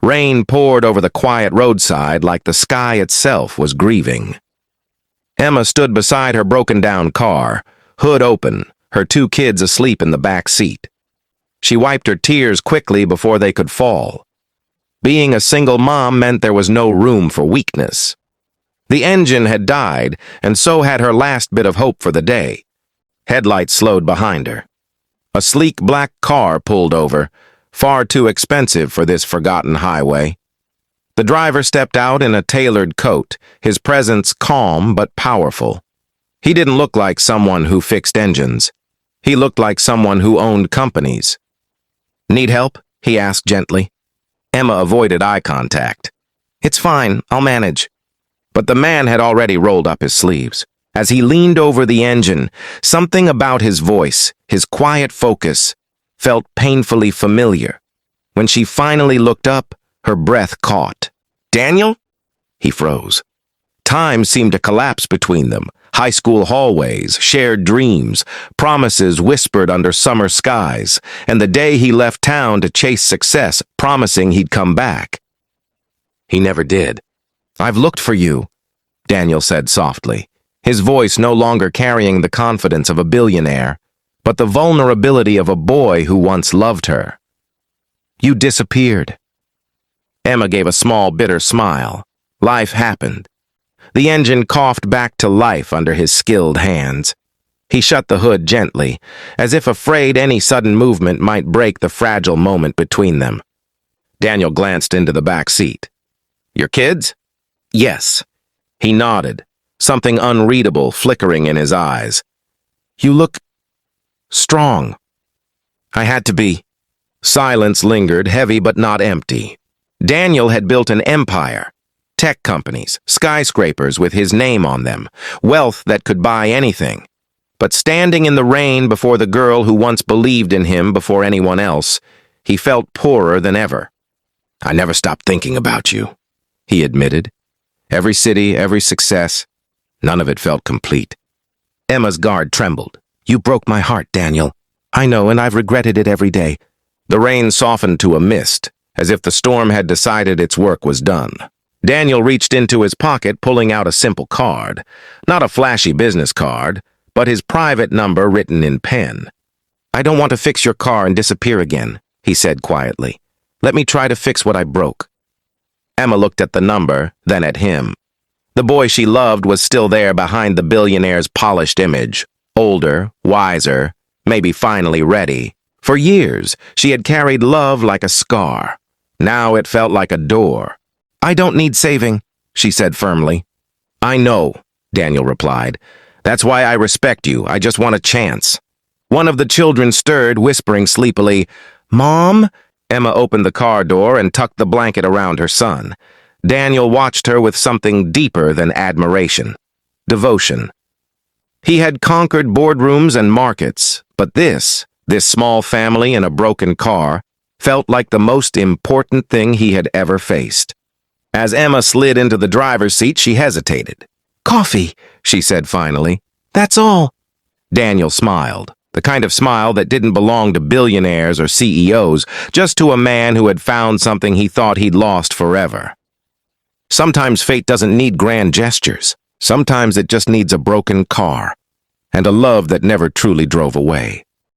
Rain poured over the quiet roadside like the sky itself was grieving. Emma stood beside her broken-down car, hood open, her two kids asleep in the back seat. She wiped her tears quickly before they could fall. Being a single mom meant there was no room for weakness. The engine had died, and so had her last bit of hope for the day. Headlights slowed behind her. A sleek black car pulled over, far too expensive for this forgotten highway. The driver stepped out in a tailored coat, his presence calm but powerful. He didn't look like someone who fixed engines. He looked like someone who owned companies. "Need help?" he asked gently. Emma avoided eye contact. "It's fine, I'll manage." But the man had already rolled up his sleeves. As he leaned over the engine, something about his voice, his quiet focus, felt painfully familiar. When she finally looked up, her breath caught. "Daniel?" He froze. Time seemed to collapse between them. High school hallways, shared dreams, promises whispered under summer skies, and the day he left town to chase success, promising he'd come back. He never did. "I've looked for you," Daniel said softly, his voice no longer carrying the confidence of a billionaire, but the vulnerability of a boy who once loved her. "You disappeared." Emma gave a small, bitter smile. Life happened. The engine coughed back to life under his skilled hands. He shut the hood gently, as if afraid any sudden movement might break the fragile moment between them. Daniel glanced into the back seat. "Your kids?" "Yes." He nodded, something unreadable flickering in his eyes. "You look strong." "I had to be." Silence lingered, heavy but not empty. Daniel had built an empire. Tech companies, skyscrapers with his name on them, wealth that could buy anything. But standing in the rain before the girl who once believed in him before anyone else, he felt poorer than ever. "I never stopped thinking about you," he admitted. Every city, every success, none of it felt complete. Emma's guard trembled. "You broke my heart, Daniel. I know, and I've regretted it every day." The rain softened to a mist, as if the storm had decided its work was done. Daniel reached into his pocket, pulling out a simple card. Not a flashy business card, but his private number written in pen. "I don't want to fix your car and disappear again," he said quietly. "Let me try to fix what I broke." Emma looked at the number, then at him. The boy she loved was still there behind the billionaire's polished image. Older, wiser, maybe finally ready. For years, she had carried love like a scar. Now it felt like a door. "I don't need saving," she said firmly. "I know," Daniel replied. "That's why I respect you. I just want a chance." One of the children stirred, whispering sleepily, "Mom?" Emma opened the car door and tucked the blanket around her son. Daniel watched her with something deeper than admiration. Devotion. He had conquered boardrooms and markets, but this small family in a broken car, felt like the most important thing he had ever faced. As Emma slid into the driver's seat, she hesitated. "Coffee," she said finally. "That's all." Daniel smiled, the kind of smile that didn't belong to billionaires or CEOs, just to a man who had found something he thought he'd lost forever. Sometimes fate doesn't need grand gestures. Sometimes it just needs a broken car, and a love that never truly drove away.